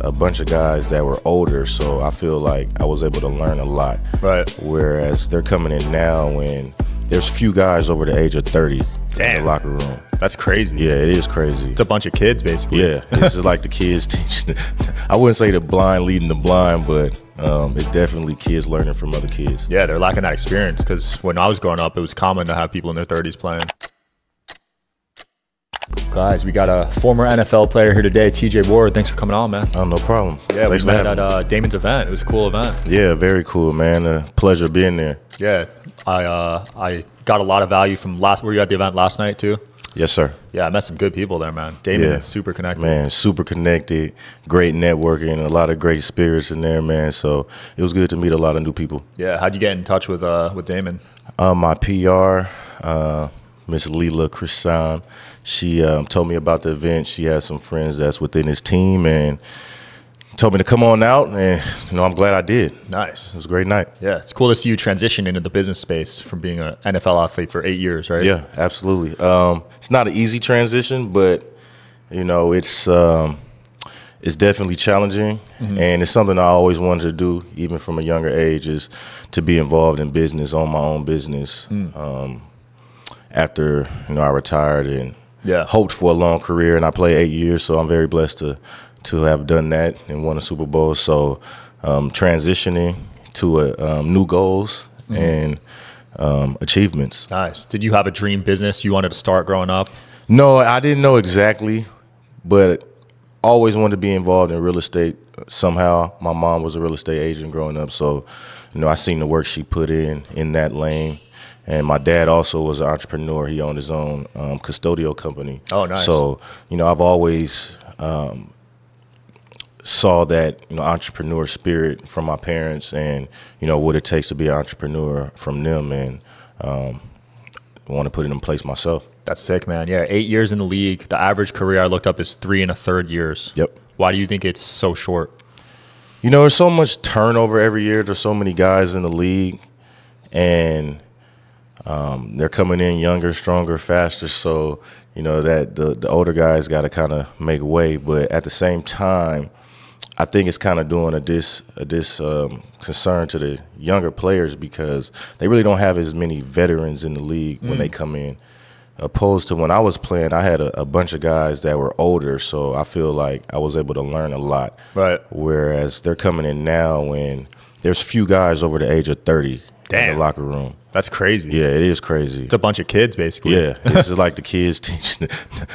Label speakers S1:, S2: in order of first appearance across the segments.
S1: a bunch of guys that were older, so I feel like I was able to learn a lot.
S2: Right.
S1: Whereas they're coming in now and there's few guys over the age of 30
S2: Damn.
S1: in the locker room.
S2: That's crazy.
S1: Yeah, it is crazy.
S2: It's a bunch of kids, basically.
S1: Yeah, it's just like the kids teaching. I wouldn't say the blind leading the blind, but it's definitely kids learning from other kids.
S2: Yeah, they're lacking that experience because when I was growing up, it was common to have people in their 30s playing. Guys, we got a former NFL player here today, TJ Ward. Thanks for coming on, man.
S1: Oh, no problem.
S2: Yeah,
S1: Thanks
S2: we met at Damon's event. It was a cool event.
S1: Yeah, very cool, man. A pleasure being there.
S2: Yeah, I got a lot of value from were you at the event last night too?
S1: Yes, sir.
S2: Yeah, I met some good people there, man. Damon is super connected.
S1: Man, super connected, great networking, a lot of great spirits in there, man. So it was good to meet a lot of new people.
S2: Yeah, how'd you get in touch with Damon?
S1: My PR, Miss Leela Christian, she told me about the event. She has some friends that's within his team and told me to come on out, and I'm glad I did.
S2: Nice.
S1: It was a great night.
S2: Yeah, it's cool to see you transition into the business space from being an NFL athlete for 8 years, right?
S1: Yeah, absolutely. It's not an easy transition, but it's definitely challenging, and it's something I always wanted to do, even from a younger age, is to be involved in business, own my own business. After I retired and hoped for a long career, and I played 8 years, so I'm very blessed to have done that and won a Super Bowl. So transitioning to new goals and achievements.
S2: Nice. Did you have a dream business you wanted to start growing up?
S1: No, I didn't know exactly, but always wanted to be involved in real estate somehow. My mom was a real estate agent growing up, so I seen the work she put in that lane. And my dad also was an entrepreneur. He owned his own custodial company.
S2: Oh, nice.
S1: So, I've always saw that entrepreneur spirit from my parents, and what it takes to be an entrepreneur from them, and want to put it in place myself.
S2: That's sick, man. Yeah, 8 years in the league. The average career I looked up is 3 1/3 years.
S1: Yep.
S2: Why do you think it's so short?
S1: There's so much turnover every year. There's so many guys in the league, and they're coming in younger, stronger, faster. So that the older guys got to kind of make way. But at the same time, I think it's kind of doing a concern to the younger players, because they really don't have as many veterans in the league when they come in. Opposed to when I was playing, I had a bunch of guys that were older, so I feel like I was able to learn a lot.
S2: Right.
S1: Whereas they're coming in now and there's few guys over the age of 30 in the locker room.
S2: That's crazy.
S1: Yeah, it is crazy.
S2: It's a bunch of kids, basically.
S1: Yeah, it's just like the kids teaching.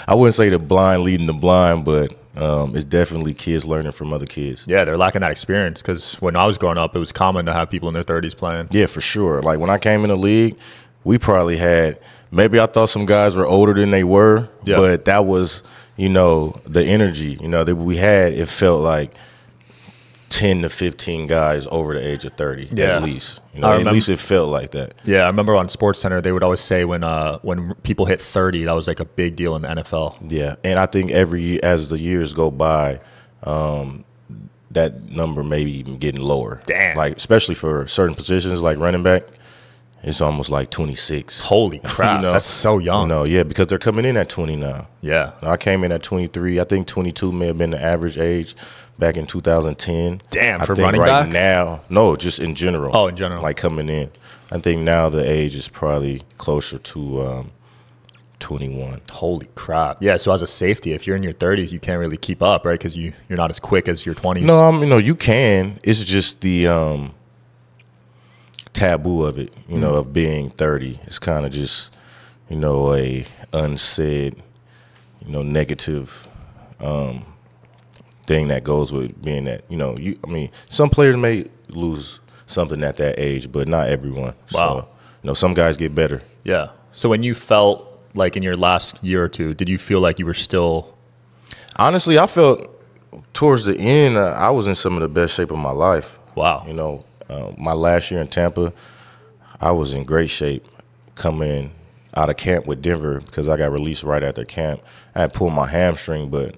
S1: I wouldn't say the blind leading the blind, but it's definitely kids learning from other kids.
S2: Yeah, they're lacking that experience, because when I was growing up, it was common to have people in their 30s playing.
S1: Yeah, for sure. Like when I came in the league, we probably had, maybe I thought some guys were older than they were, but that was, the energy, that we had. It felt like 10 to 15 guys over the age of 30 at least. At least it felt like that.
S2: Yeah, I remember on SportsCenter they would always say when people hit 30, that was like a big deal in the NFL.
S1: Yeah, and I think as the years go by, that number may be even getting lower.
S2: Damn.
S1: Like especially for certain positions like running back, it's almost like 26.
S2: Holy crap, that's so young.
S1: Yeah, because they're coming in at 20 now.
S2: Yeah.
S1: I came in at 23. I think 22 may have been the average age back in 2010.
S2: Damn,
S1: I
S2: for
S1: think
S2: running
S1: right
S2: back?
S1: now, no, just in general.
S2: Oh, in general.
S1: Like coming in. I think now the age is probably closer to 21.
S2: Holy crap. Yeah, so as a safety, if you're in your 30s, you can't really keep up, right? Because you're not as quick as your 20s.
S1: No, you can. It's just the taboo of it, of being 30. It's kind of just, a unsaid, negative thing that goes with being that, some players may lose something at that age, but not everyone.
S2: Wow.
S1: So, some guys get better.
S2: Yeah. So when you felt like in your last year or two, did you feel like you were still?
S1: Honestly, I felt towards the end, I was in some of the best shape of my life.
S2: Wow.
S1: My last year in Tampa, I was in great shape coming out of camp with Denver, because I got released right after camp. I had pulled my hamstring, but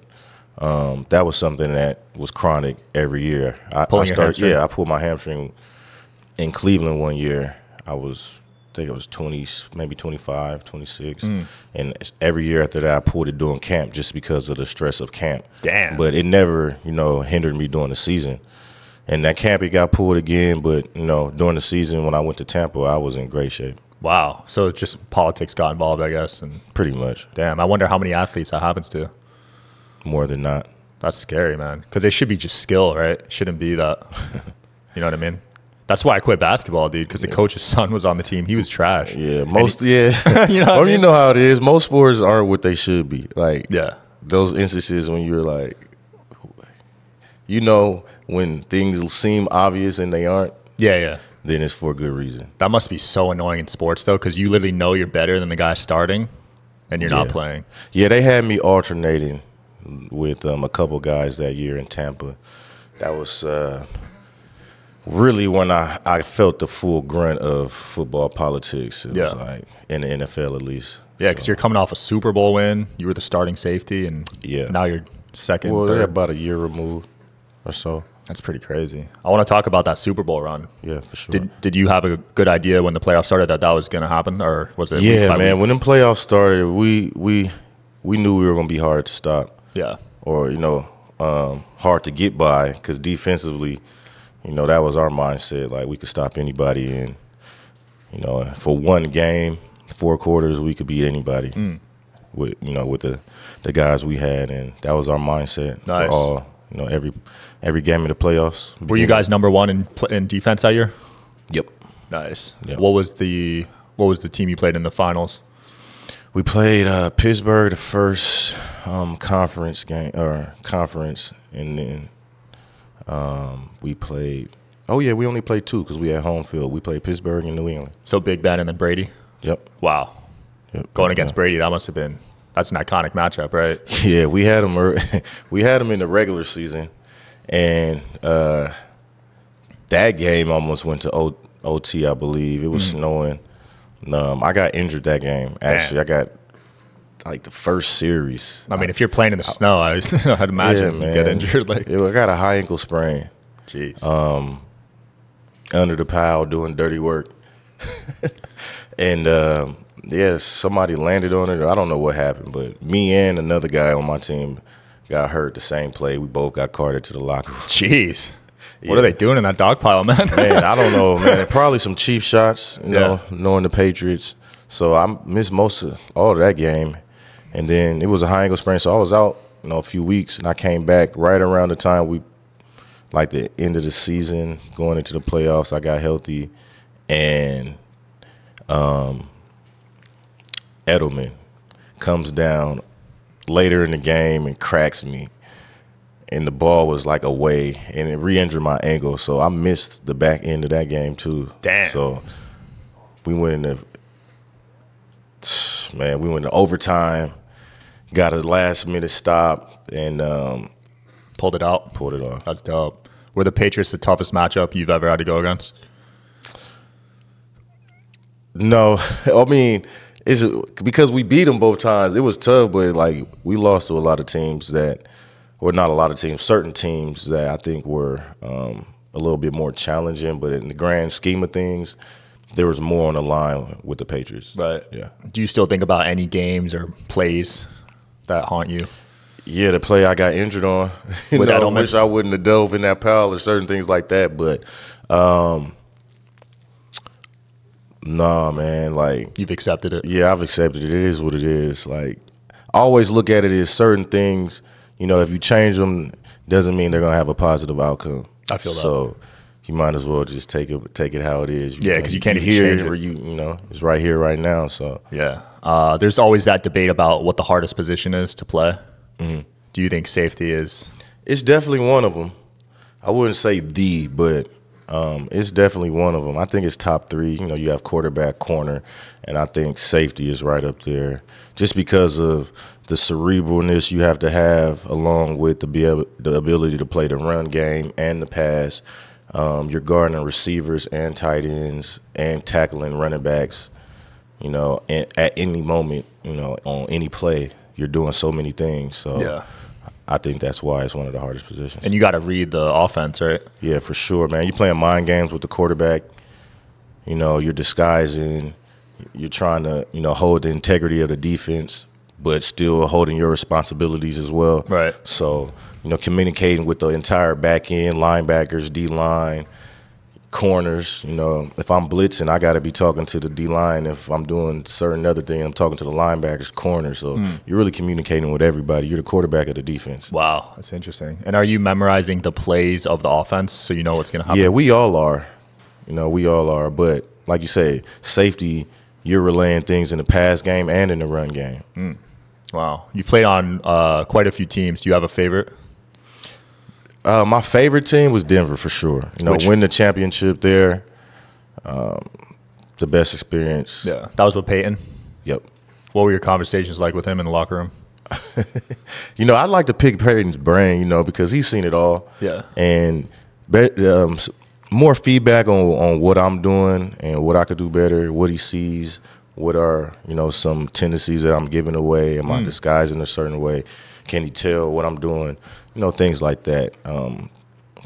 S1: that was something that was chronic every year. I pulled my hamstring in Cleveland one year. I was think it was 20, maybe 25, 26. And every year after that, I pulled it during camp just because of the stress of camp.
S2: Damn.
S1: But it never, hindered me during the season. And that camp, it got pulled again. But, during the season when I went to Tampa, I was in great shape.
S2: Wow. So just politics got involved, I guess. And
S1: pretty much.
S2: Damn. I wonder how many athletes that happens to.
S1: More than not.
S2: That's scary, man. Because it should be just skill, right? It shouldn't be that. You know what I mean? That's why I quit basketball, dude, because the coach's son was on the team. He was trash.
S1: Yeah,
S2: you know what I mean?
S1: You know how it is. Most sports aren't what they should be. Like,
S2: yeah,
S1: those instances when you're like, when things seem obvious and they aren't.
S2: Yeah.
S1: Then it's for a good reason.
S2: That must be so annoying in sports, though, because you literally know you're better than the guy starting, and you're not playing. Yeah,
S1: they had me alternating with a couple guys that year in Tampa. That was really when I felt the full grunt of football politics. It was like in the NFL at least.
S2: Yeah, because you're coming off a Super Bowl win. You were the starting safety, and now you're second.
S1: Well,
S2: third.
S1: they're about a year removed or so.
S2: That's pretty crazy. I want to talk about that Super Bowl run.
S1: Yeah, for sure.
S2: Did you have a good idea when the playoffs started that was going to happen, or was it?
S1: Yeah, man. When the playoffs started, we knew we were going to be hard to stop.
S2: Yeah.
S1: Or hard to get by because defensively, that was our mindset. Like we could stop anybody, and for one game, 4 quarters, we could beat anybody. With with the guys we had, and that was our mindset for all. Every game in the playoffs.
S2: Were you guys number one in defense that year?
S1: Yep.
S2: Nice.
S1: Yep.
S2: What was the team you played in the finals?
S1: We played Pittsburgh the first conference game and then we played. Oh yeah, we only played 2 because we had home field. We played Pittsburgh and New England.
S2: So Big Ben and then Brady.
S1: Yep.
S2: Wow.
S1: Yep.
S2: Going against Brady, that's an iconic matchup, right?
S1: Yeah, we had him. We had him in the regular season, and that game almost went to OT. I believe it was snowing. I got injured that game. Actually,
S2: Damn.
S1: I got like the first series.
S2: I mean, if you're playing in the snow, I'd imagine you get injured. Like,
S1: I got a high ankle sprain.
S2: Jeez.
S1: Under the pile doing dirty work, and somebody landed on it. I don't know what happened, but me and another guy on my team got hurt the same play. We both got carted to the locker room.
S2: Jeez. What are they doing in that dog pile, man?
S1: Man, I don't know, man. Probably some cheap shots, knowing the Patriots. So I missed most of all of that game. And then it was a high ankle sprain, so I was out, a few weeks, and I came back right around the time the end of the season, going into the playoffs. I got healthy, and Edelman comes down later in the game and cracks me. And the ball was like away, and it re-injured my ankle, so I missed the back end of that game too.
S2: Damn.
S1: So we went into overtime, got a last-minute stop, and
S2: pulled it out.
S1: Pulled it off.
S2: That's dope. Were the Patriots the toughest matchup you've ever had to go against?
S1: No, I mean, it's because we beat them both times. It was tough, but we lost to a lot of teams not a lot of teams, certain teams that I think were a little bit more challenging. But in the grand scheme of things, there was more on the line with the Patriots.
S2: Right.
S1: Yeah.
S2: Do you still think about any games or plays that haunt you?
S1: Yeah, the play I got injured on. I wish I wouldn't have dove in that pile or certain things like that. But nah, man.
S2: You've accepted it.
S1: Yeah, I've accepted it. It is what it is. I always look at it as certain things. If you change them, doesn't mean they're gonna have a positive outcome.
S2: I feel that.
S1: So you might as well just take it how it is.
S2: Because you can't
S1: hear
S2: change
S1: it.
S2: Or
S1: it's right here, right now. So
S2: yeah, there's always that debate about what the hardest position is to play. Mm-hmm. Do you think safety is?
S1: It's definitely one of them. I wouldn't say but it's definitely one of them. I think it's top 3. You have quarterback, corner, and I think safety is right up there, just because of the cerebralness you have to have, along with the ability to play the run game and the pass. You're guarding receivers and tight ends and tackling running backs. At any moment, on any play, you're doing so many things. So
S2: yeah.
S1: I think that's why it's one of the hardest positions.
S2: And you got to read the offense, right?
S1: Yeah, for sure, man. You're playing mind games with the quarterback. You're disguising you're trying to, hold the integrity of the defense, but still holding your responsibilities as well.
S2: Right.
S1: So, communicating with the entire back end, linebackers, D-line, corners. If I'm blitzing, I got to be talking to the D-line. If I'm doing certain other thing, I'm talking to the linebackers, corners. So you're really communicating with everybody. You're the quarterback of the defense.
S2: Wow, that's interesting. And are you memorizing the plays of the offense so you know what's going to happen?
S1: Yeah, we all are. We all are. But like you say, safety, you're relaying things in the pass game and in the run game.
S2: Wow. You played on quite a few teams. Do you have a favorite?
S1: My favorite team was Denver for sure. Win the championship there, the best experience.
S2: Yeah, that was with Peyton.
S1: Yep.
S2: What were your conversations like with him in the locker room?
S1: I'd like to pick Peyton's brain, because he's seen it all.
S2: Yeah.
S1: And more feedback on what I'm doing and what I could do better, what he sees, what are, some tendencies that I'm giving away. Am I disguising a certain way? Can he tell what I'm doing? Things like that.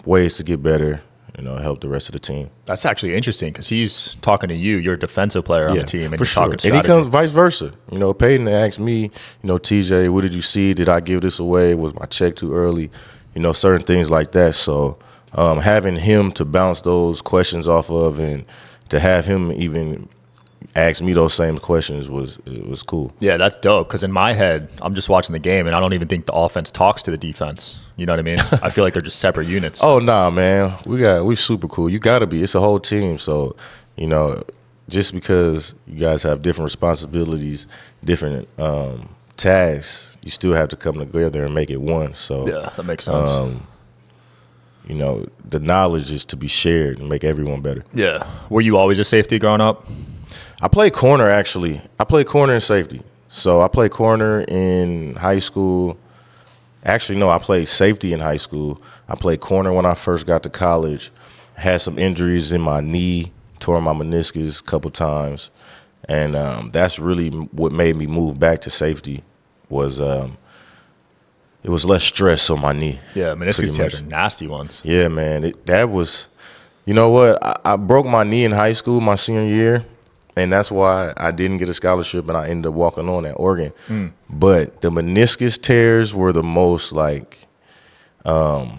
S1: Ways to get better, help the rest of the team.
S2: That's actually interesting because he's talking to you. You're a defensive player on the team, and
S1: for
S2: you're
S1: sure.
S2: talking strategy.
S1: And he comes vice versa. Peyton asked me, TJ, what did you see? Did I give this away? Was my check too early? Certain things like that. So having him to bounce those questions off of and to have him even ask me those same questions was cool.
S2: Yeah, that's dope because in my head, I'm just watching the game, and I don't even think the offense talks to the defense. You know what I mean? I feel like they're just separate units.
S1: Oh, nah, man. We super cool. You got to be. It's a whole team. So, just because you guys have different responsibilities, different tasks, you still have to come together and make it one. So
S2: yeah, that makes sense.
S1: The knowledge is to be shared and make everyone better.
S2: Yeah. Were you always a safety growing up?
S1: I played corner, actually. I played corner and safety. So I played corner in high school. Actually, no, I played safety in high school. I played corner when I first got to college. Had some injuries in my knee, tore my meniscus a couple times. And that's really what made me move back to safety was it was less stress on my knee.
S2: Yeah, meniscus tears are nasty ones.
S1: Yeah, man. That was – you know what? I broke my knee in high school my senior year. And that's why I didn't get a scholarship and I ended up walking on at Oregon. But the meniscus tears were the most the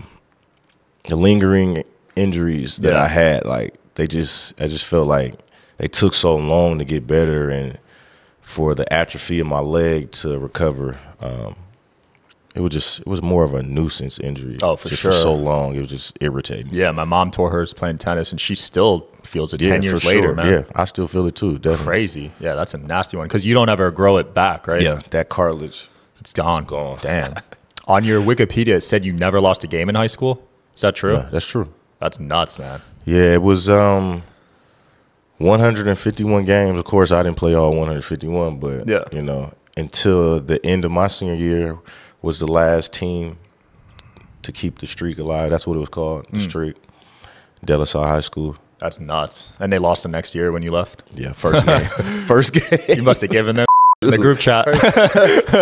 S1: lingering injuries that I had. Like I just felt like they took so long to get better and for the atrophy of my leg to recover. It was more of a nuisance injury.
S2: Oh, for sure.
S1: For so long, it was just irritating.
S2: Yeah, my mom tore hers playing tennis, and she still feels it 10 years later,
S1: sure.
S2: man.
S1: Yeah, I still feel it too, definitely.
S2: Crazy. Yeah, that's a nasty one because you don't ever grow it back, right?
S1: Yeah, that cartilage.
S2: It's gone.
S1: It's gone.
S2: Damn. On your Wikipedia, it said you never lost a game in high school. Is that true?
S1: Yeah, that's true.
S2: That's nuts, man.
S1: Yeah, it was 151 games. Of course, I didn't play all 151, but, until the end of my senior year was the last team to keep the streak alive. That's what it was called, the streak. De La Salle High School.
S2: That's nuts. And they lost the next year when you left?
S1: Yeah, first game. First game.
S2: You must have given them in the group chat.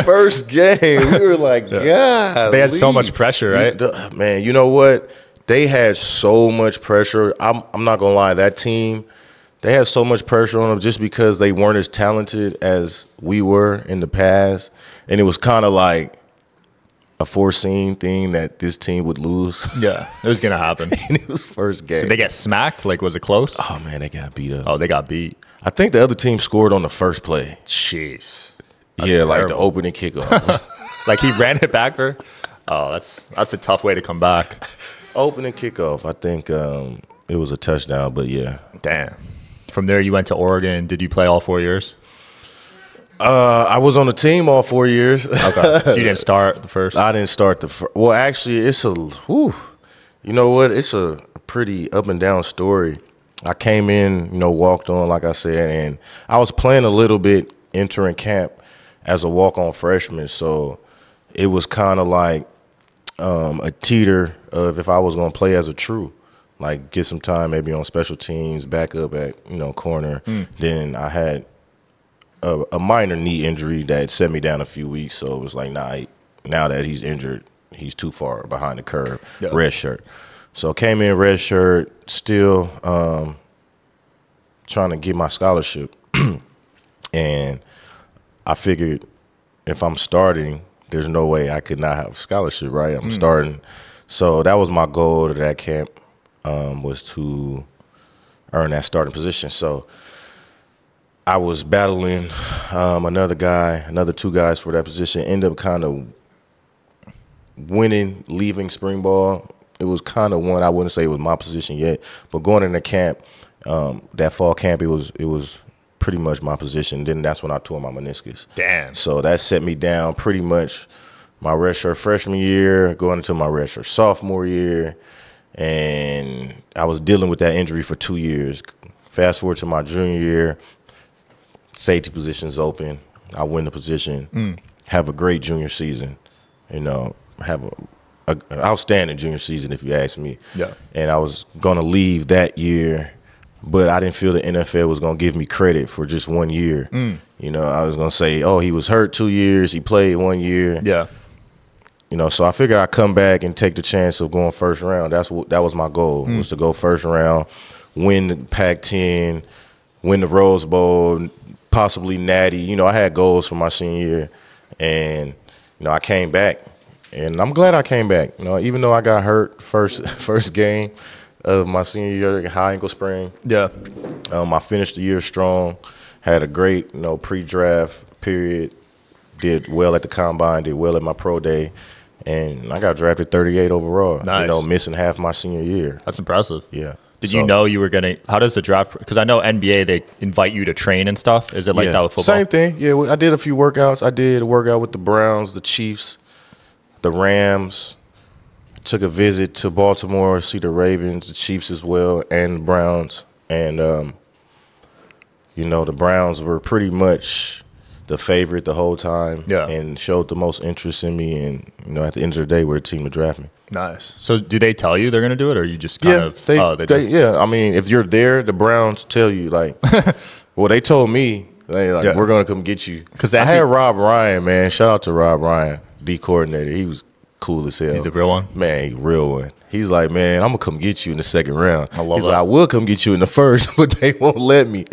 S1: First game. We were like, God.
S2: They had so much pressure, right?
S1: Man, you know what? They had so much pressure. I'm not going to lie. That team, they had so much pressure on them just because they weren't as talented as we were in the past. And it was kind of like a foreseen thing that this team would lose.
S2: Yeah, it was going to happen.
S1: And it was first game.
S2: Did they get smacked? Like, was it close?
S1: Oh, man, they got beat up.
S2: Oh, they got beat.
S1: I think the other team scored on the first play.
S2: Jeez.
S1: Yeah, like the opening kickoff.
S2: Like he ran it back for? Oh, that's a tough way to come back.
S1: Opening kickoff, I think it was a touchdown, but yeah.
S2: Damn. From there, you went to Oregon. Did you play all 4 years?
S1: I was on the team all 4 years.
S2: Okay, so you didn't start the first?
S1: I didn't start the first. Well, actually, it's you know what? It's a pretty up and down story. I came in, walked on, like I said, and I was playing a little bit entering camp as a walk-on freshman, so it was kind of like a teeter of if I was going to play as a true, like get some time maybe on special teams, back up at, corner. Then I had a minor knee injury that set me down a few weeks, so it was like, nah, now that he's injured, he's too far behind the curve, red shirt. So came in red shirt, still trying to get my scholarship. And I figured if I'm starting, there's no way I could not have a scholarship, right? I'm starting. So that was my goal to that camp, was to earn that starting position. So I was battling another two guys for that position, ended up kind of winning, leaving spring ball. It was kind of one, I wouldn't say it was my position yet, but going in the camp, that fall camp, it was pretty much my position. Then that's when I tore my meniscus.
S2: Damn.
S1: So that set me down pretty much my redshirt freshman year, going into my redshirt sophomore year, and I was dealing with that injury for 2 years. Fast forward to my junior year, safety position's open. I win the position, have a great junior season, have an outstanding junior season if you ask me.
S2: Yeah.
S1: And I was going to leave that year, but I didn't feel the NFL was going to give me credit for just 1 year. I was going to say, oh, he was hurt 2 years, he played 1 year.
S2: Yeah.
S1: So I figured I'd come back and take the chance of going first round. That was my goal, was to go first round, win the Pac-10, win the Rose Bowl, possibly Natty. I had goals for my senior year, and I came back, and I'm glad I came back. Even though I got hurt first game of my senior year, high ankle sprain.
S2: Yeah.
S1: I finished the year strong, had a great pre-draft period, did well at the combine, did well at my pro day, and I got drafted 38 overall.
S2: Nice.
S1: Missing half my senior year.
S2: That's impressive.
S1: Yeah.
S2: Did you know you were going to – how does the draft – because I know NBA, they invite you to train and stuff. Is it like that with football?
S1: Same thing. Yeah, I did a few workouts. I did a workout with the Browns, the Chiefs, the Rams. Took a visit to Baltimore, see the Ravens, the Chiefs as well, and the Browns. And, the Browns were pretty much the favorite the whole time, and showed the most interest in me. And, at the end of the day, we're the team to draft me.
S2: Nice. So do they tell you they're going to do it, or you just kind of –
S1: they do? Yeah. I mean, if you're there, the Browns tell you, well, they told me, we're going to come get you. Because I had Rob Ryan, man. Shout out to Rob Ryan, D coordinator. He was cool as hell.
S2: He's a real one?
S1: Man, he's a real one. He's like, man, I'm going to come get you in the second round.
S2: I love
S1: He's
S2: that.
S1: like, I will come get you in the first, but they won't let me.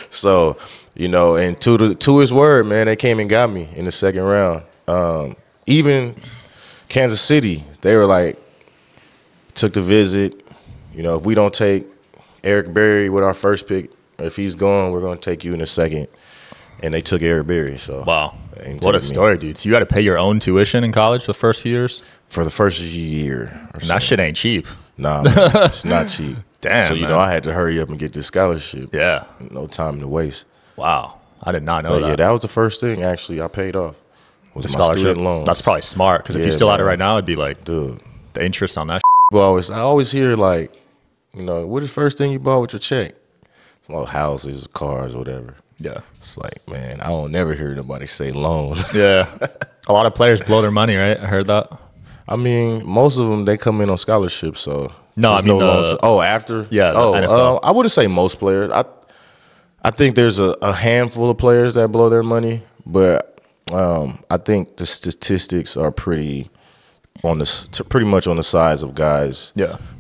S1: So, and to his word, man, they came and got me in the second round. Even Kansas City, they were like, took the visit. If we don't take Eric Berry with our first pick, if he's gone, we're going to take you in the second. And they took Eric Berry. So
S2: wow. What a story, dude. So you had to pay your own tuition in college the first few years?
S1: For the first year.
S2: And that shit ain't cheap.
S1: Nah, man, it's not cheap.
S2: Damn,
S1: so,
S2: man.
S1: I had to hurry up and get this scholarship.
S2: Yeah.
S1: No time to waste.
S2: Wow. I did not know that.
S1: Yeah, that was the first thing, actually, I paid off. Was
S2: the
S1: my
S2: scholarship.
S1: student loans.
S2: That's probably smart, because if you still had it right now, it'd be like, dude, the interest on that
S1: Well, I always hear, what is the first thing you bought with your check? Well, houses, cars, whatever.
S2: Yeah.
S1: It's like, man, I don't never hear nobody say loan.
S2: Yeah. A lot of players blow their money, right? I heard that.
S1: I mean, most of them, they come in on scholarships, so.
S2: No, I mean,
S1: loans. Oh, after?
S2: Yeah, NFL.
S1: I wouldn't say most players. I think there's a handful of players that blow their money, but I think the statistics are pretty much on the sides of guys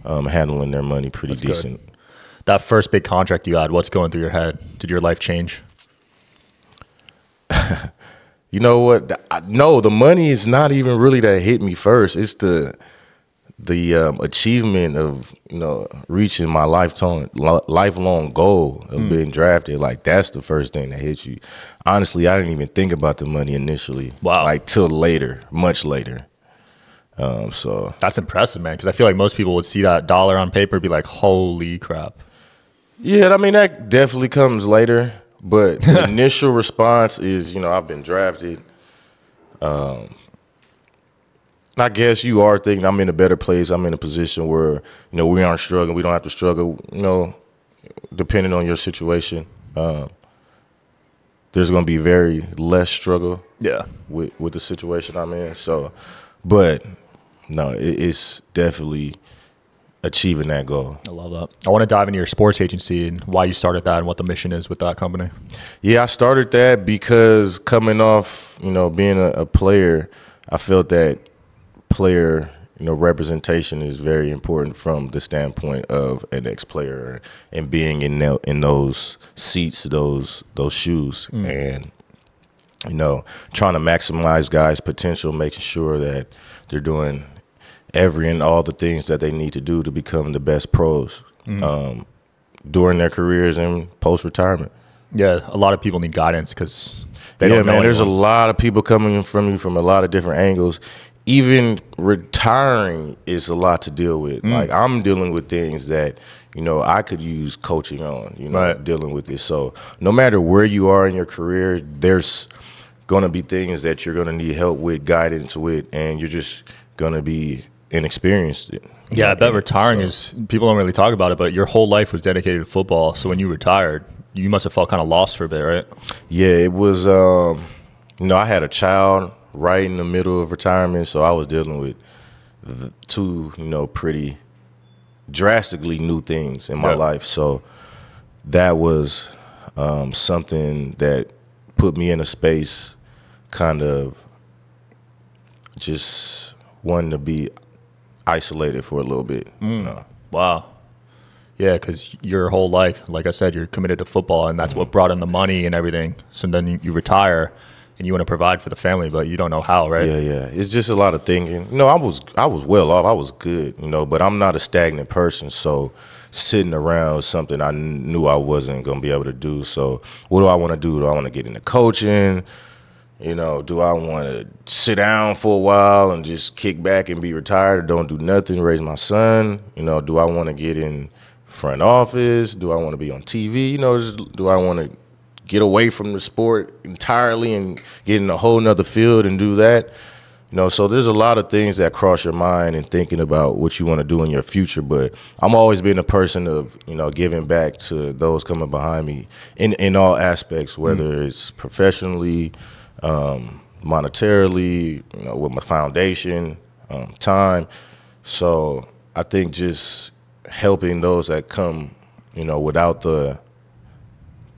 S1: handling their money pretty decent.
S2: Good. That first big contract you had, what's going through your head? Did your life change?
S1: You know what? No, the money is not even really that hit me first. It's the achievement of reaching my lifelong goal of being drafted. Like, that's the first thing that hits you. Honestly, I didn't even think about the money initially.
S2: Wow.
S1: Till later, much later. So
S2: that's impressive, man. Because I feel like most people would see that dollar on paper and be like, "Holy crap!"
S1: Yeah, I mean, that definitely comes later. But the initial response is, I've been drafted. I guess you are thinking I'm in a better place. I'm in a position where, we aren't struggling. We don't have to struggle, depending on your situation. There's going to be very less struggle with the situation I'm in. So, but, no, it's definitely achieving that goal.
S2: I love that. I want to dive into your sports agency and why you started that and what the mission is with that company.
S1: Yeah, I started that because coming off, being a player, I felt that player, representation is very important from the standpoint of an ex-player and being in those seats, those shoes, and trying to maximize guys' potential, making sure that they're doing every and all the things that they need to do to become the best pros during their careers and post-retirement.
S2: Yeah, a lot of people need guidance because they don't know
S1: man, there's a
S2: anyone.
S1: lot of people coming from you from a lot of different angles. Even retiring is a lot to deal with. Like, I'm dealing with things that, I could use coaching on,
S2: Right.
S1: dealing with this. So no matter where you are in your career, there's going to be things that you're going to need help with, guidance with, and you're just going to be inexperienced.
S2: Yeah, I bet retiring is, people don't really talk about it, but your whole life was dedicated to football. So when you retired, you must have felt kind of lost for a bit, right?
S1: Yeah, it was, I had a child right in the middle of retirement, so I was dealing with two, pretty drastically new things in my life. So that was something that put me in a space kind of just wanting to be isolated for a little bit.
S2: Wow. Yeah, because your whole life, like I said, you're committed to football, and that's what brought in the money and everything. So then you retire, and you want to provide for the family, but you don't know how, right?
S1: Yeah. It's just a lot of thinking. I was well off. I was good, but I'm not a stagnant person. So sitting around was something I knew I wasn't going to be able to do. So what do I want to do? Do I want to get into coaching? Do I want to sit down for a while and just kick back and be retired or don't do nothing, raise my son? Do I want to get in front office? Do I want to be on TV? Do I want to get away from the sport entirely and get in a whole nother field and do that? So there's a lot of things that cross your mind and thinking about what you want to do in your future. But I'm always been a person of, giving back to those coming behind me in all aspects, whether it's professionally, monetarily, with my foundation, time. So I think just helping those that come, without the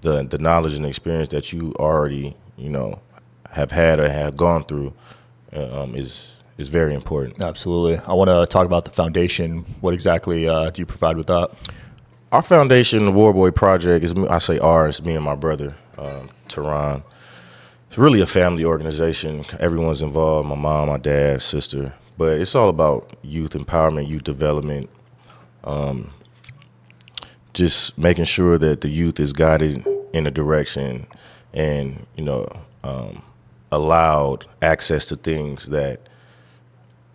S1: knowledge and experience that you already, have had or have gone through, is very important.
S2: Absolutely. I want to talk about the foundation. What exactly do you provide with that?
S1: Our foundation, the War Boy Project, is, I say ours, me and my brother, Teron. It's really a family organization. Everyone's involved, my mom, my dad, sister. But it's all about youth empowerment, youth development, just making sure that the youth is guided in a direction and, allowed access to things that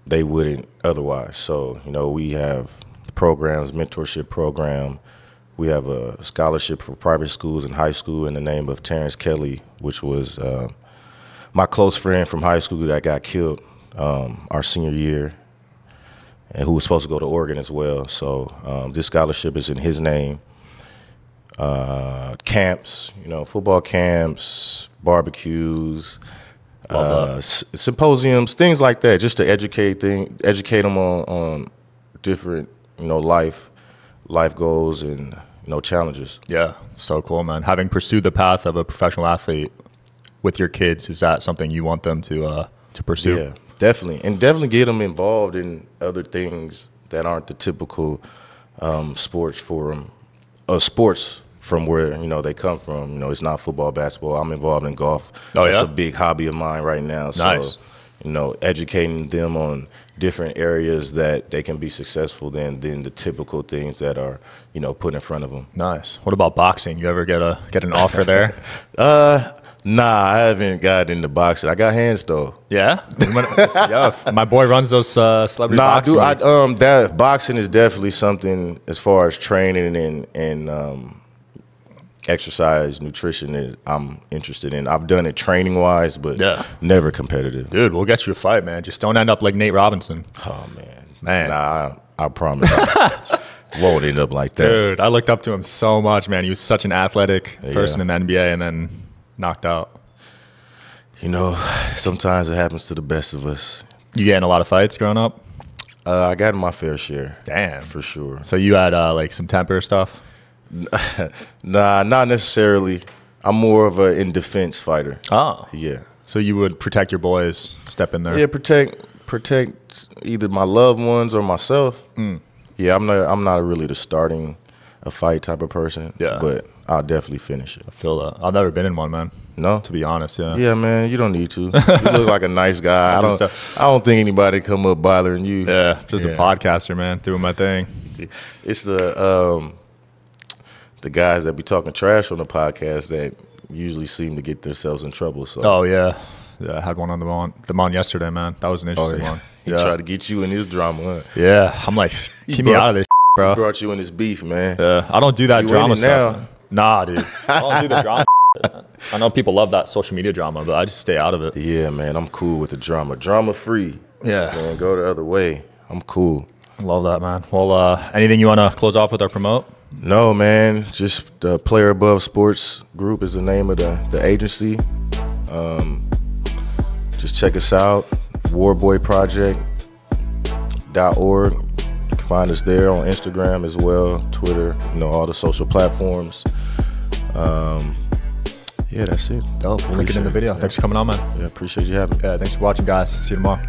S1: they wouldn't otherwise. So, we have programs, mentorship program. We have a scholarship for private schools and high school in the name of Terrence Kelly, which was my close friend from high school that got killed our senior year, and who was supposed to go to Oregon as well. So this scholarship is in his name. Camps, football camps, barbecues, symposiums, things like that, just to educate them on different, life goals and, challenges.
S2: Yeah, so cool, man. Having pursued the path of a professional athlete with your kids, is that something you want them to pursue?
S1: Yeah, definitely. And definitely get them involved in other things that aren't the typical sports from where, they come from. It's not football, basketball. I'm involved in golf.
S2: Oh,
S1: That's
S2: yeah?
S1: a big hobby of mine right now.
S2: Nice.
S1: So, educating them on different areas that they can be successful than the typical things that are, put in front of them.
S2: Nice. What about boxing? You ever get an offer there?
S1: Nah, I haven't got into boxing. I got hands though.
S2: Yeah? Yeah, my boy runs those celebrity boxing leagues.
S1: That boxing is definitely something as far as training and exercise, nutrition that I'm interested in. I've done it training wise, but never competitive.
S2: Dude, we'll get you a fight, man. Just don't end up like Nate Robinson.
S1: Oh man. Nah, I promise I won't end up like that.
S2: Dude, I looked up to him so much, man. He was such an athletic person in the NBA and then knocked out.
S1: Sometimes it happens to the best of us.
S2: You get in a lot of fights growing up?
S1: I got in my fair share.
S2: Damn.
S1: For sure.
S2: So you had like some temper stuff?
S1: Nah, not necessarily. I'm more of a in defense fighter.
S2: Oh.
S1: Yeah.
S2: So you would protect your boys, step in there?
S1: Yeah, protect protect either my loved ones or myself. Yeah, I'm not really the starting a fight type of person.
S2: Yeah.
S1: But I'll definitely finish it.
S2: I feel that. I've never been in one, man.
S1: No?
S2: To be honest, yeah.
S1: Yeah, man, you don't need to. You look like a nice guy. I don't think anybody come up bothering you.
S2: Yeah, just a podcaster, man, doing my thing.
S1: It's the guys that be talking trash on the podcast that usually seem to get themselves in trouble. So.
S2: Oh, yeah. Yeah, I had one on the on yesterday, man. That was an interesting one.
S1: He tried to get you in his drama, huh?
S2: Yeah, I'm like, keep me out of this, bro.
S1: He brought you in his beef, man.
S2: Yeah, I don't do that
S1: you
S2: drama stuff.
S1: Now?
S2: Nah, dude. I don't do the drama. I know people love that social media drama, but I just stay out of it.
S1: Yeah, man, I'm cool with the drama. Drama free.
S2: Yeah.
S1: Man, go the other way. I'm cool.
S2: Love that, man. Well, anything you want to close off with or promote?
S1: No, man. Just the Player Above Sports Group is the name of the agency. Just check us out, warboyproject.org. You can find us there on Instagram as well, Twitter, all the social platforms. Yeah, that's it.
S2: Dope. We'll link it in the video. Thanks for coming on, man.
S1: Yeah, appreciate you having me.
S2: Yeah, thanks for watching, guys. See you tomorrow.